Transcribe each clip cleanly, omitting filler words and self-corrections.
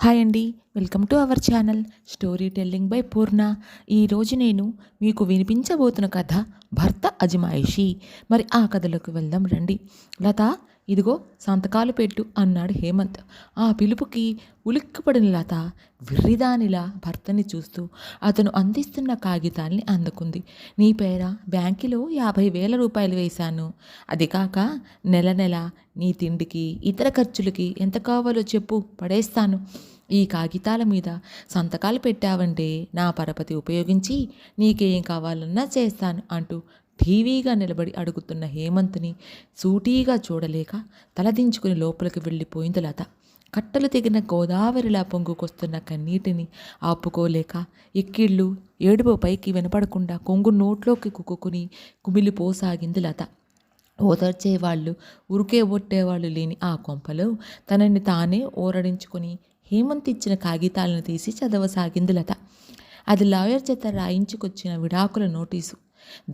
Hi అండి, welcome to our channel story telling by Purna. ఈరోజు నేను మీకు వినిపించబోతున్న కథ భర్త అజమాయిషి. మరి ఆ కథలోకి వెళ్దాం రండి. లత, ఇదిగో సంతకాలు పెట్టు అన్నాడు హేమంత్. ఆ పిలుపుకి ఉలిక్కిపడిన లత విర్రిదానిలా భర్తని చూస్తూ అతను అందిస్తున్న కాగితాల్ని అందుకుంది. నీ పేర బ్యాంకులో 50,000 రూపాయలు వేశాను. అది కాక నెల నెల నీ తిండికి ఇతర ఖర్చులకి ఎంత కావాలో చెప్పు, పడేస్తాను. ఈ కాగితాల మీద సంతకాలు పెట్టావంటే నా పరపతి ఉపయోగించి నీకేం కావాలన్నా చేస్తాను అంటూ ఠీవీగా నిలబడి అడుగుతున్న హేమంత్ని సూటీగా చూడలేక తలదించుకుని లోపలికి వెళ్ళిపోయింది లత. కట్టలు తెగిన గోదావరిలా పొంగుకొస్తున్న కన్నీటిని ఆపుకోలేక ఎక్కిళ్ళు ఏడుపు పైకి వినపడకుండా కొంగు నోట్లోకి కుక్కుని కుమిలిపోసాగింది లత. ఓదార్చేవాళ్ళు ఉరికే ఒట్టేవాళ్ళు లేని ఆ కొంపలో తనని తానే ఓరడించుకుని హేమంత్ ఇచ్చిన కాగితాలను తీసి చదవసాగింది లత. అది లాయర్ చేత రాయించుకొచ్చిన విడాకుల నోటీసు.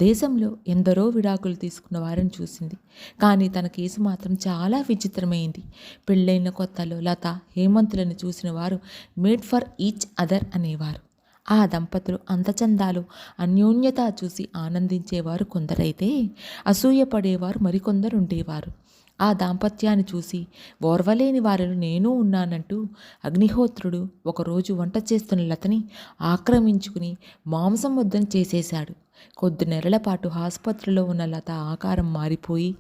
దేశంలో ఎందరో విడాకులు తీసుకున్న వారిని చూసింది, కానీ తన కేసు మాత్రం చాలా విచిత్రమైంది. పెళ్ళైన కొత్తలో లత హేమంతులను చూసిన వారు మేడ్ ఫర్ ఈచ్ అదర్ అనేవారు. ఆ దంపతులు అందచందాలు అన్యోన్యత చూసి ఆనందించేవారు కొందరైతే అసూయపడేవారు మరికొందరు ఉండేవారు. ఆ దాంపత్యాన్ని చూసి ఓర్వలేని వారిలో నేనూ ఉన్నానంటూ అగ్నిహోత్రుడు ఒకరోజు వంట చేస్తున్న లతని ఆక్రమించుకుని మాంసం ముద్దం చేసేశాడు. కొద్ది నెలల పాటు ఆసుపత్రిలో ఉన్న లత ఆకారం మారిపోయి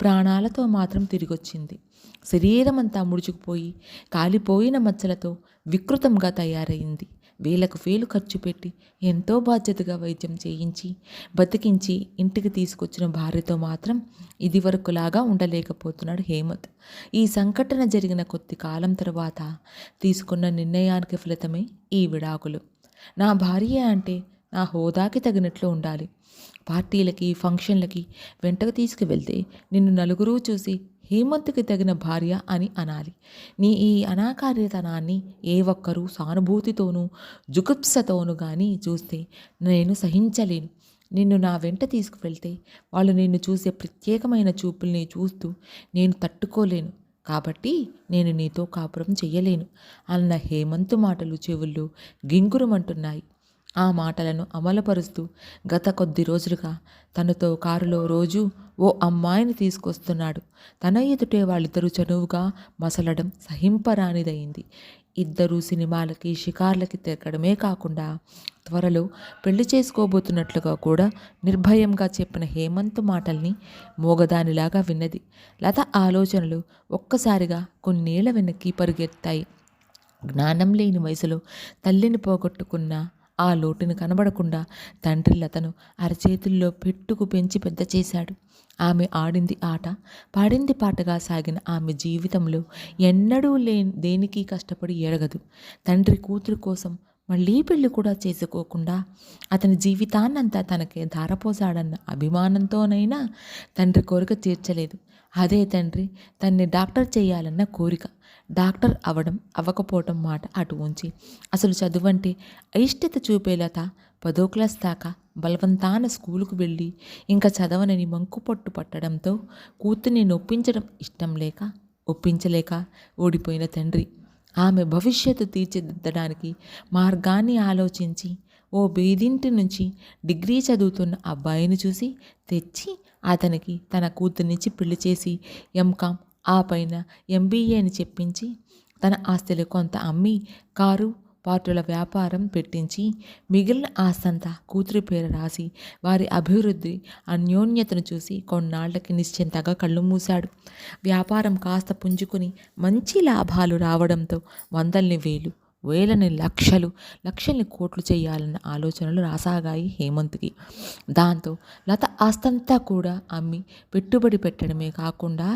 ప్రాణాలతో మాత్రం తిరిగొచ్చింది. శరీరం అంతా ముడుచుకుపోయి కాలిపోయిన మచ్చలతో వికృతంగా తయారైంది. వేలకు వేలు ఖర్చు పెట్టి ఎంతో బాధ్యతగా వైద్యం చేయించి బతికించి ఇంటికి తీసుకొచ్చిన భార్యతో మాత్రం ఇదివరకులాగా ఉండలేకపోతున్నాడు హేమంత్. ఈ సంఘటన జరిగిన కొద్ది కాలం తర్వాత తీసుకున్న నిర్ణయానికి ఫలితమే ఈ విడాకులు. నా భార్య అంటే నా హోదాకి తగినట్లు ఉండాలి. పార్టీలకి ఫంక్షన్లకి వెంటకు తీసుకువెళ్తే నిన్ను నలుగురు చూసి హేమంత్కి తగిన భార్య అని అనాలి. నీ ఈ అనాకార్యతనాన్ని ఏ ఒక్కరూ సానుభూతితోనూ జుగుప్సతోనూ కానీ చూస్తే నేను సహించలేను. నిన్ను నా వెంట తీసుకువెళ్తే వాళ్ళు నిన్ను చూసే ప్రత్యేకమైన చూపుల్ని చూస్తూ నేను తట్టుకోలేను. కాబట్టి నేను నీతో కాపురం చెయ్యలేను అన్న హేమంత్ మాటలు చెవుల్లో గింగురమంటున్నాయి. ఆ మాటలను అమలుపరుస్తూ గత కొద్ది రోజులుగా తనతో కారులో రోజు ఓ అమ్మాయిని తీసుకొస్తున్నాడు. తన ఎదుటే వాళ్ళిద్దరూ చనువుగా మసలడం సహింపరానిదయింది. ఇద్దరూ సినిమాలకి షికార్లకి తిరగడమే కాకుండా త్వరలో పెళ్లి చేసుకోబోతున్నట్లుగా కూడా నిర్భయంగా చెప్పిన హేమంత్ మాటల్ని మోగదానిలాగా విన్నది. లత ఆలోచనలు ఒక్కసారిగా కొన్నేళ్ల వెనక్కి పరుగెత్తాయి. జ్ఞానం లేని వయసులో తల్లిని పోగొట్టుకున్న ఆ లోటును కనబడకుండా తండ్రి లతను అరచేతుల్లో పెట్టుకు పెంచి పెద్ద చేశాడు. ఆమె ఆడింది ఆట, పాడింది పాటగా సాగిన ఆమె జీవితంలో ఎన్నడూ దేనికి కష్టపడి ఎడగదు. తండ్రి కూతురు కోసం మళ్ళీ పెళ్లి కూడా చేసుకోకుండా అతని జీవితాన్నంతా తనకే ధారపోసాడన్న అభిమానంతోనైనా తండ్రి కోరిక తీర్చలేదు. అదే తండ్రి తన్ని డాక్టర్ చేయాలన్న కోరిక. డాక్టర్ అవ్వకపోవటం మాట అటు ఉంచి అసలు చదువంటే అయిష్టత చూపే లత 10వ క్లాస్ దాకా బలవంతాన స్కూలుకు వెళ్ళి ఇంకా చదవనని మంకుపట్టు పట్టడంతో కూతుర్ని నొప్పించడం ఇష్టం లేక ఒప్పించలేక ఓడిపోయిన తండ్రి ఆమె భవిష్యత్తు తీర్చిదిద్దడానికి మార్గాన్ని ఆలోచించి ఓ బేదింటి నుంచి డిగ్రీ చదువుతున్న అబ్బాయిని చూసి తెచ్చి అతనికి తన కూతుర్నిచ్చి పెళ్లి చేసి ఎంకామ్ ఆ పైన ఎంబీఏని చెప్పించి తన ఆస్తులు కొంత అమ్మి కారు పార్టుల వ్యాపారం పెట్టించి మిగిలిన ఆస్తంతా కూతురి పేరు రాసి వారి అభివృద్ధి అన్యోన్యతను చూసి కొన్నాళ్లకి నిశ్చింతగా కళ్ళు మూశాడు. వ్యాపారం కాస్త పుంజుకుని మంచి లాభాలు రావడంతో వందల్ని వేలు, వేలని లక్షలు, లక్షల్ని కోట్లు చేయాలన్న ఆలోచనలు రాసాగాయి హేమంత్కి. దాంతో లత ఆస్తంతా కూడా అమ్మి పెట్టుబడి పెట్టడమే కాకుండా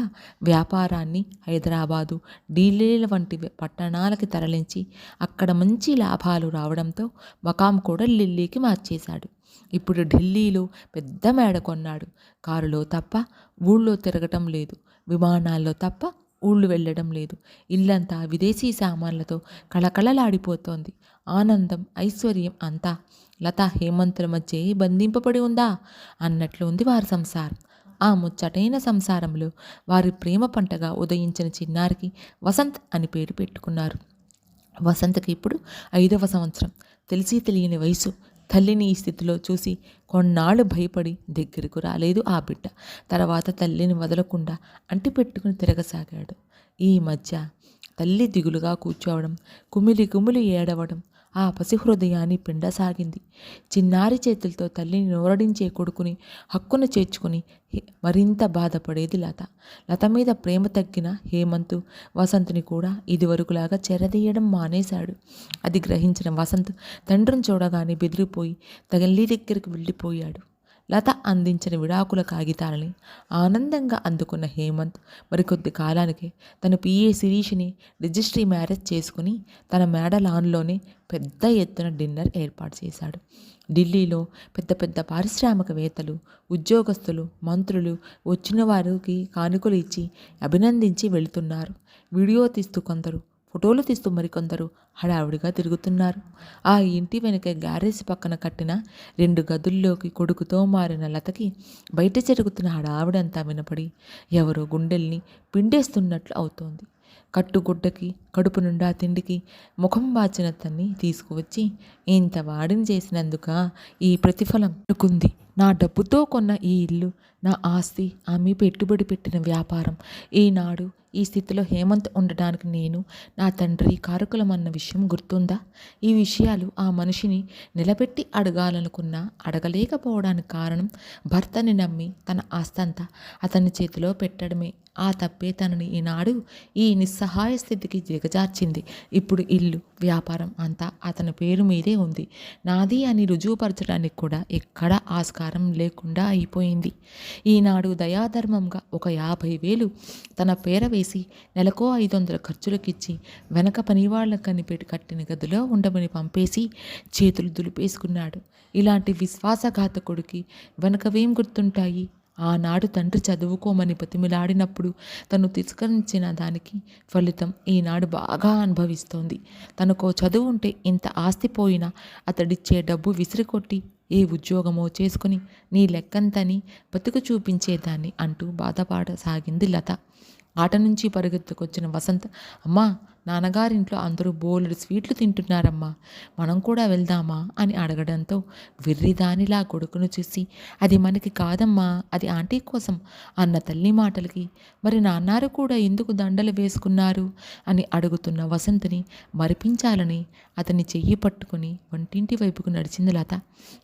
వ్యాపారాన్ని హైదరాబాదు, ఢిల్లీల వంటి పట్టణాలకి తరలించి అక్కడ మంచి లాభాలు రావడంతో మకాం కూడా ఢిల్లీకి మార్చేశాడు. ఇప్పుడు ఢిల్లీలో పెద్ద మేడ కొన్నాడు. కారులో తప్ప ఊళ్ళో తిరగటం లేదు, విమానాల్లో తప్ప ఊళ్ళు వెళ్ళడం లేదు. ఇల్లంతా విదేశీ సామాన్లతో కళకళలాడిపోతోంది. ఆనందం, ఐశ్వర్యం అంతా లత హేమంతుల మధ్య బంధింపబడి ఉందా అన్నట్లు ఉంది వారి సంసారం. ఆ ముచ్చటైన సంసారంలో వారి ప్రేమ పంటగా ఉదయించిన చిన్నారికి వసంత్ అని పేరు పెట్టుకున్నారు. వసంతకి ఇప్పుడు 5వ సంవత్సరం. తెలిసి తెలియని వయసు. తల్లిని ఈ స్థితిలో చూసి కొన్నాళ్ళు భయపడి దగ్గరకు రాలేదు ఆ బిడ్డ. తర్వాత తల్లిని వదలకుండా అంటిపెట్టుకుని తిరగసాగాడు. ఈ మధ్య తల్లి దిగులుగా కూర్చోవడం, కుమిలి కుమిలి ఏడవడం ఆ పసి హృదయాన్ని పిండసాగింది. చిన్నారి చేతులతో తల్లిని నోరడించే కొడుకుని హక్కున చేర్చుకుని మరింత బాధపడేది లత. లత మీద ప్రేమ తగ్గిన హేమంతు వసంత్ని కూడా ఇదివరకులాగా చెరదీయడం మానేశాడు. అది గ్రహించిన వసంత్ తండ్రిని చూడగానే బెదిరిపోయి తల్లి దగ్గరికి వెళ్ళిపోయాడు. లత అందించిన విడాకుల కాగితాలని ఆనందంగా అందుకున్న హేమంత్ మరికొద్ది కాలానికి తన పిఏ శిరీష్ని రిజిస్ట్రీ మ్యారేజ్ చేసుకుని తన మేడ లాన్లోనే పెద్ద ఎత్తున డిన్నర్ ఏర్పాటు చేశాడు. ఢిల్లీలో పెద్ద పెద్ద పారిశ్రామికవేత్తలు, ఉద్యోగస్తులు, మంత్రులు వచ్చిన వారికి కానుకలు ఇచ్చి అభినందించి వెళుతున్నారు. వీడియో తీస్తూ కొందరు, ఫోటోలు తీస్తూ మరికొందరు హడావుడిగా తిరుగుతున్నారు. ఆ ఇంటి వెనుక గ్యారేజ్ పక్కన కట్టిన 2 గదుల్లోకి కొడుకుతో మారిన లతకి బయట జరుగుతున్న హడావుడంతా వినపడి ఎవరో గుండెల్ని పిండేస్తున్నట్లు అవుతోంది. కట్టుగుడ్డకి కడుపు నిండా తిండికి ముఖం వాచిన తన్ని తీసుకువచ్చి ఇంత వాడిని చేసినందుక ఈ ప్రతిఫలం అనుకుంది. నా డబ్బుతో కొన్న ఈ ఇల్లు, నా ఆస్తి, ఆమె పెట్టుబడి పెట్టిన వ్యాపారం, ఈనాడు ఈ స్థితిలో హేమంత్ ఉండడానికి నేను, నా తండ్రి కారకులమన్న విషయం గుర్తుందా? ఈ విషయాలు ఆ మనిషిని నిలబెట్టి అడగాలనుకున్నా అడగలేకపోవడానికి కారణం భర్తని నమ్మి తన ఆస్తంతా అతని చేతిలో పెట్టడమే. ఆ తప్పే తనని ఈనాడు ఈ నిస్సహాయ స్థితికి దిగజార్చింది. ఇప్పుడు ఇల్లు, వ్యాపారం అంతా అతని పేరు మీదే ఉంది. నాది అని రుజువుపరచడానికి కూడా ఎక్కడా ఆస్కారం లేకుండా అయిపోయింది. ఈనాడు దయాధర్మంగా ఒక 50,000 తన పేర వేసి నెలకో 500 ఖర్చులకిచ్చి వెనక పనివాళ్ళ కనిపెట్టి కట్టిన గదిలో ఉండమని పంపేసి చేతులు దులిపేసుకున్నాడు. ఇలాంటి విశ్వాసఘాతకుడికి వెనకవేం గుర్తుంటాయి? ఆనాడు తండ్రి చదువుకోమని బతిమిలాడినప్పుడు తను తిరస్కరించిన దానికి ఫలితం ఈనాడు బాగా అనుభవిస్తోంది. తనకో చదువు ఉంటే ఇంత ఆస్తి పోయినా అతడిచ్చే డబ్బు విసిరికొట్టి ఏ ఉద్యోగమో చేసుకుని నీ లెక్కంతని బతుకు చూపించేదాన్ని అంటూ బాధపడసాగింది లత. ఆట నుంచి పరుగెత్తుకొచ్చిన వసంత్, అమ్మా, నాన్నగారింట్లో అందరూ బోలెడు స్వీట్లు తింటున్నారమ్మా, మనం కూడా వెళ్దామా అని అడగడంతో వెర్రిదానిలా కొడుకును చూసి, అది మనకి కాదమ్మా, అది ఆంటీ కోసం అన్న తల్లి మాటలకి, మరి నాన్నారు కూడా ఎందుకు దండలు వేసుకున్నారు అని అడుగుతున్న వసంత్ని మరిపించాలని అతని చెయ్యి పట్టుకుని వంటింటి వైపుకు నడిచింది లత.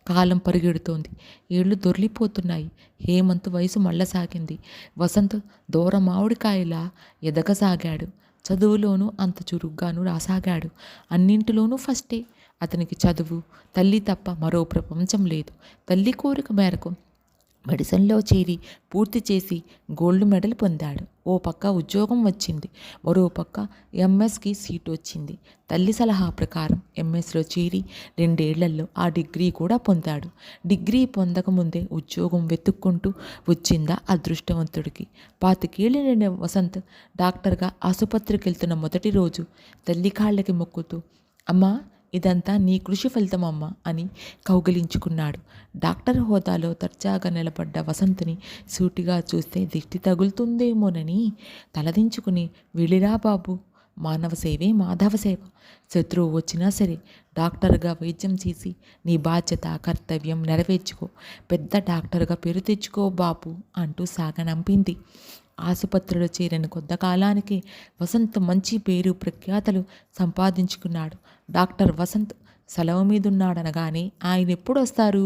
కాలం పరిగెడుతోంది. ఏళ్ళు దొర్లిపోతున్నాయి. హేమంత్ వయసు మళ్ళసాగింది. వసంత్ దూర మామిడికాయలా ఎదగసాగాడు. చదువులోనూ అంత చురుగ్గాను రాసాగాడు. అన్నింటిలోనూ ఫస్టే. అతనికి చదువు, తల్లి తప్ప మరో ప్రపంచం లేదు. తల్లి కోరిక మేరకు మెడిసిన్లో చేరి పూర్తి చేసి గోల్డ్ మెడల్ పొందాడు. ఓ పక్క ఉద్యోగం వచ్చింది, మరో పక్క ఎంఎస్కి సీట్ వచ్చింది. తల్లి సలహా ప్రకారం ఎంఎస్లో చేరి 2 ఏళ్లలో ఆ డిగ్రీ కూడా పొందాడు. డిగ్రీ పొందకముందే ఉద్యోగం వెతుక్కుంటూ వచ్చిందా అదృష్టవంతుడికి. 25 ఏళ్ళు నిండిన వసంత్ డాక్టర్గా ఆసుపత్రికి వెళ్తున్న మొదటి రోజు తల్లి కాళ్ళకి మొక్కుతూ, అమ్మా, ఇదంతా నీ కృషి ఫలితమమ్మా అని కౌగిలించుకున్నాడు. డాక్టర్ హోదాలో తర్జాగా నిలబడ్డ వసంత్ని సూటిగా చూస్తే దిష్టి తగులుతుందేమోనని తలదించుకుని, వెళ్ళిరా బాబు, మానవ సేవే మాధవ సేవ. శత్రువు వచ్చినా సరే డాక్టర్గా వైద్యం చేసి నీ బాధ్యత, కర్తవ్యం నెరవేర్చుకో. పెద్ద డాక్టర్గా పేరు తెచ్చుకో బాబు అంటూ సాగనంపింది. ఆసుపత్రిలో చేరిన కొంతకాలానికి వసంత్ మంచి పేరు ప్రఖ్యాతలు సంపాదించుకున్నాడు. డాక్టర్ వసంత్ సెలవు మీదున్నాడనగానే ఆయన ఎప్పుడు వస్తారు,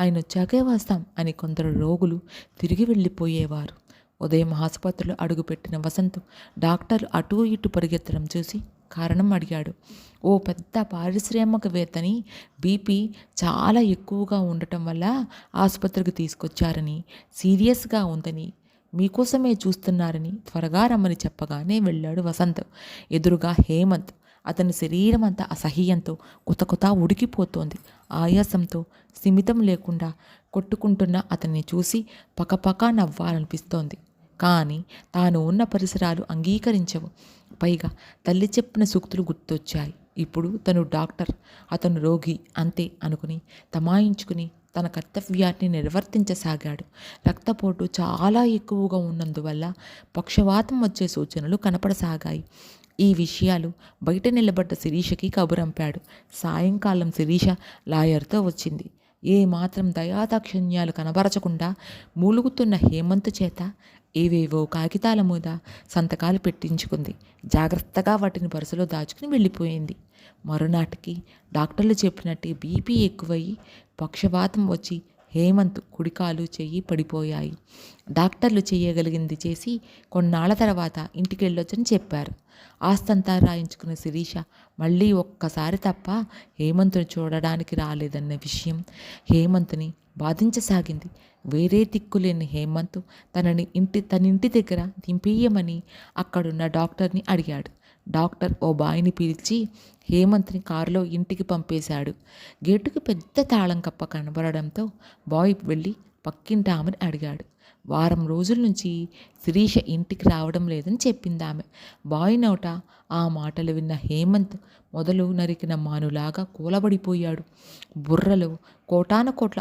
ఆయన వచ్చాకే వస్తాం అని కొందరు రోగులు తిరిగి వెళ్ళిపోయేవారు. ఉదయం ఆసుపత్రిలో అడుగుపెట్టిన వసంత్ డాక్టర్ అటూ ఇటు పరిగెత్తడం చూసి కారణం అడిగాడు. ఓ పెద్ద పారిశ్రామికవేత్తని బీపీ చాలా ఎక్కువగా ఉండటం వల్ల ఆసుపత్రికి తీసుకొచ్చారని, సీరియస్గా ఉందని, మీకోసమే చూస్తున్నారని త్వరగా రమ్మని చెప్పగానే వెళ్ళాడు వసంత్. ఎదురుగా హేమంత్. అతని శరీరం అంతా అసహ్యంతో కొత్త ఉడికిపోతోంది. ఆయాసంతో స్థిమితం లేకుండా కొట్టుకుంటున్న అతన్ని చూసి పకపకా నవ్వాలనిపిస్తోంది. కానీ తాను ఉన్న పరిసరాలు అంగీకరించవు. పైగా తల్లి చెప్పిన సూక్తులు గుర్తొచ్చాయి. ఇప్పుడు తను డాక్టర్, అతను రోగి అంతే అనుకుని తమాయించుకుని తన కర్తవ్యాన్ని నిర్వర్తించసాగాడు. రక్తపోటు చాలా ఎక్కువగా ఉన్నందువల్ల పక్షవాతం వచ్చే సూచనలు కనపడసాగాయి. ఈ విషయాలు బయట నిలబడ్డ శిరీషకి కబురంపాడు. సాయంకాలం శిరీష లాయర్తో వచ్చింది. ఏ మాత్రం దయాదాక్షిణ్యాలు కనబరచకుండా మూలుగుతున్న హేమంత్ చేత ఏవేవో కాగితాల మీద సంతకాలు పెట్టించుకుంది. జాగ్రత్తగా వాటిని పర్సులో దాచుకుని వెళ్ళిపోయింది. మరునాటికి డాక్టర్లు చెప్పినట్టే బీపీ ఎక్కువయ్యి పక్షవాతం వచ్చి హేమంత్ కుడికాలు చెయ్యి పడిపోయాయి. డాక్టర్లు చేయగలిగింది చేసి కొన్నాళ్ల తర్వాత ఇంటికి వెళ్ళొచ్చని చెప్పారు. ఆస్తంతా రాయించుకున్న శిరీష మళ్ళీ ఒక్కసారి తప్ప హేమంత్ని చూడడానికి రాలేదన్న విషయం హేమంత్ని బాధించసాగింది. వేరే దిక్కులేని హేమంత్ తనింటి దగ్గర దింపేయమని అక్కడున్న డాక్టర్ని అడిగాడు. డాక్టర్ ఓ బాయ్ని పిలిచి హేమంత్ని కారులో ఇంటికి పంపేశాడు. గేటుకి పెద్ద తాళం కప్ప కనబడడంతో బాయ్ వెళ్ళి పక్కింటి ఆమెను అడిగాడు. వారం రోజుల నుంచి శిరీష ఇంటికి రావడం లేదని చెప్పింది ఆమె. బాయ్ నోట ఆ మాటలు విన్న హేమంత్ మొదలు నరికిన మానులాగా కూలబడిపోయాడు. బుర్రలో కోటాను కోట్ల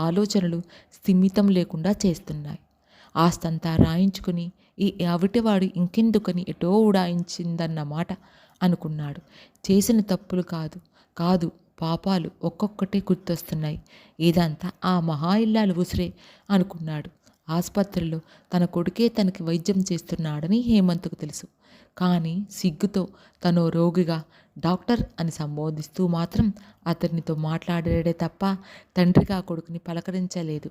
ఆలోచనలు స్థిమితం లేకుండా చేస్తున్నాయి. ఆస్తంతా రాయించుకుని ఈ అవిటివాడు ఇంకెందుకని ఎటో ఉడాయించిందన్నమాట అనుకున్నాడు. చేసిన తప్పులు కాదు పాపాలు ఒక్కొక్కటే గుర్తొస్తున్నాయి. ఇదంతా ఆ మహా ఇల్లాలు ఉసిరే అనుకున్నాడు. ఆసుపత్రిలో తన కొడుకే తనకి వైద్యం చేస్తున్నాడని హేమంత్కు తెలుసు. కానీ సిగ్గుతో తను రోగిగా డాక్టర్ అని సంబోధిస్తూ మాత్రం అతనితో మాట్లాడాడే తప్ప తండ్రిగా కొడుకుని పలకరించలేదు.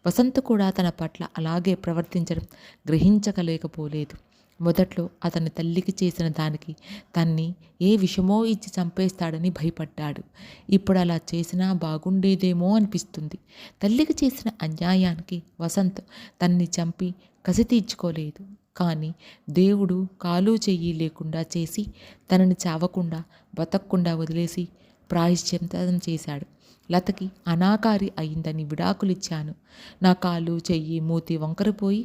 వసంత్ కూడా తన పట్ల అలాగే ప్రవర్తించడం గ్రహించలేకపోలేదు. మొదట్లో అతని తల్లికి చేసిన దానికి తన్ని ఏ విషమో ఇచ్చి చంపేస్తాడని భయపడ్డాడు. ఇప్పుడు అలా చేసినా బాగుండేదేమో అనిపిస్తుంది. తల్లికి చేసిన అన్యాయానికి వసంత్ తన్ని చంపి కసి తీర్చుకోలేదు. కానీ దేవుడు కాలు చెయ్యి లేకుండా చేసి తనని చావకుండా బతకకుండా వదిలేసి ప్రాయశ్చిత్తం చేశాడు. లతకి అనాకారి అయిందని విడాకులిచ్చాను. నా కాలు చెయ్యి మూతి వంకరపోయి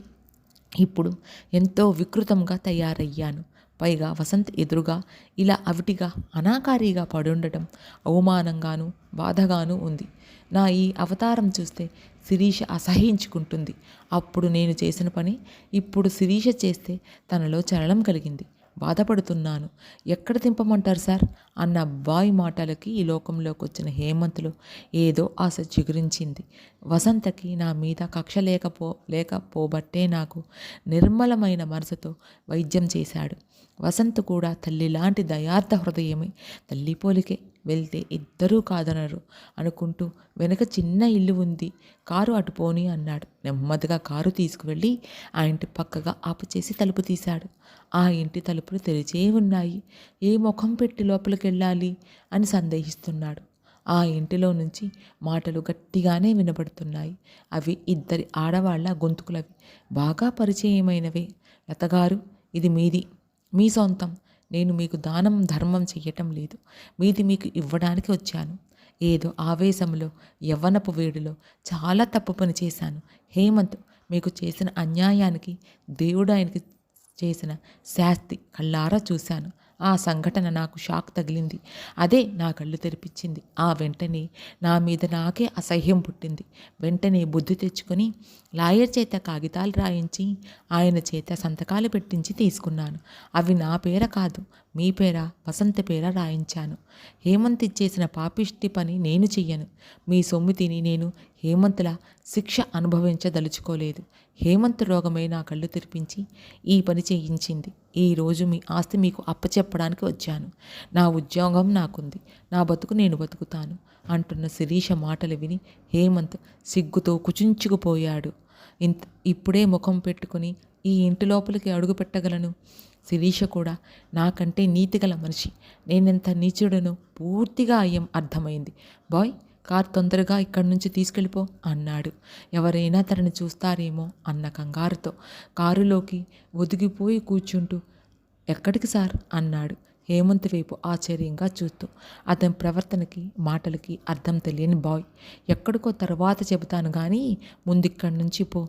ఇప్పుడు ఎంతో వికృతంగా తయారయ్యాను. పైగా వసంత్ ఎదురుగా ఇలా అవిటిగా అనాకారిగా పడుండటం అవమానంగాను బాధగాను ఉంది. నా ఈ అవతారం చూస్తే శిరీష అసహించుకుంటుంది. అప్పుడు నేను చేసిన పని ఇప్పుడు శిరీష చేస్తే తనలో చలనం కలిగింది. బాధపడుతున్నాను. ఎక్కడ దింపమంటారు సార్ అన్న బాయ్ మాటలకి ఈ లోకంలోకి వచ్చిన హేమంత్లో ఏదో ఆశ చిగురించింది. వసంతకి నా మీద కక్ష లేకపోబట్టే నాకు నిర్మలమైన మనసుతో వైద్యం చేశాడు. వసంత్ కూడా తల్లి లాంటి దయార్థ హృదయమే. తల్లి పోలికే. వెళ్తే ఇద్దరూ కాదనరు అనుకుంటూ వెనక చిన్న ఇల్లు ఉంది, కారు అటు పోని అన్నాడు. నెమ్మదిగా కారు తీసుకువెళ్ళి ఆ ఇంటి పక్కగా ఆపుచేసి తలుపు తీశాడు. ఆ ఇంటి తలుపులు తెరిచే ఉన్నాయి. ఏ ముఖం పెట్టి లోపలికి వెళ్ళాలి అని సందేహిస్తున్నాడు. ఆ ఇంటిలో నుంచి మాటలు గట్టిగానే వినబడుతున్నాయి. అవి ఇద్దరి ఆడవాళ్ల గొంతుకులవి. బాగా పరిచయమైనవే. లతగారు, ఇది మీది, మీ సొంతం. నేను మీకు దానం ధర్మం చెయ్యటం లేదు. మీది మీకు ఇవ్వడానికి వచ్చాను. ఏదో ఆవేశంలో యవ్వనపు వేడిలో చాలా తప్పు పని చేశాను. హేమంత్ మీకు చేసిన అన్యాయానికి దేవుడు ఆయనకి చేసిన శాస్తి కళ్ళారా చూశాను. ఆ సంఘటన నాకు షాక్ తగిలింది. అదే నా కళ్ళు తెరిపించింది. ఆ వెంటనే నా మీద నాకే అసహ్యం పుట్టింది. వెంటనే బుద్ధి తెచ్చుకొని లాయర్ చేత కాగితాలు రాయించి ఆయన చేత సంతకాలు పెట్టించి తీసుకున్నాను. అవి నా పేర కాదు, మీ పేర, వసంత పేర రాయించాను. హేమంత్ ఇచ్చేసిన పాపిష్టి పని నేను చెయ్యను. మీ సొమ్ము తిని నేను హేమంత్లా శిక్ష అనుభవించదలుచుకోలేదు. హేమంత్ రోగమే నా కళ్ళు తెరిపించి ఈ పని చేయించింది. ఈరోజు మీ ఆస్తి మీకు అప్పచెప్పడానికి వచ్చాను. నా ఉద్యోగం నాకుంది, నా బతుకు నేను బతుకుతాను అంటున్న శిరీష మాటలు విని హేమంత్ సిగ్గుతో కుచించుకుపోయాడు. ఇప్పుడే ముఖం పెట్టుకుని ఈ ఇంటి లోపలికి అడుగు పెట్టగలను. శిరీష కూడా నాకంటే నీతిగల మనిషి. నేనెంత నీచుడనో పూర్తిగా అర్థమైంది. బాయ్, కారు తొందరగా ఇక్కడి నుంచి తీసుకెళ్ళిపో అన్నాడు. ఎవరైనా తనని చూస్తారేమో అన్న కంగారుతో కారులోకి ఒదిగిపోయి కూర్చుంటూ ఎక్కడికి సార్ అన్నాడు హేమంత్ వైపు ఆశ్చర్యంగా చూస్తూ. అతని ప్రవర్తనకి మాటలకి అర్థం తెలియని బాయ్, ఎక్కడికో తర్వాత చెబుతాను కానీ ముందిక్కడి నుంచి పో,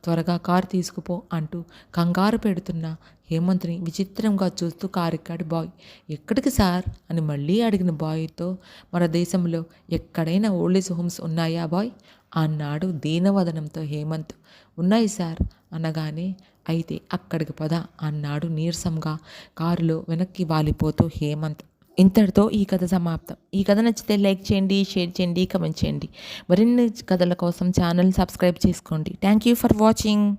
త్వరగా కారు తీసుకుపో అంటూ కంగారు పెడుతున్న హేమంత్ని విచిత్రంగా చూస్తూ కారెక్కాడు బాయ్. ఎక్కడికి సార్ అని మళ్ళీ అడిగిన బాయ్తో, మన దేశంలో ఎక్కడైనా ఓల్డేజ్ హోమ్స్ ఉన్నాయా బాయ్ అన్నాడు దీనవదనంతో హేమంత్. ఉన్నాయి సార్ అనగానే అయితే అక్కడికి పద అన్నాడు నీరసంగా కారులో వెనక్కి వాలిపోతూ హేమంత్. ఇంతటితో ఈ కథ సమాప్తం. ఈ కథ నచ్చితే లైక్ చేయండి, షేర్ చేయండి, కమెంట్ చేయండి. మరిన్ని కథల కోసం ఛానల్ సబ్స్క్రైబ్ చేసుకోండి. Thank you for watching.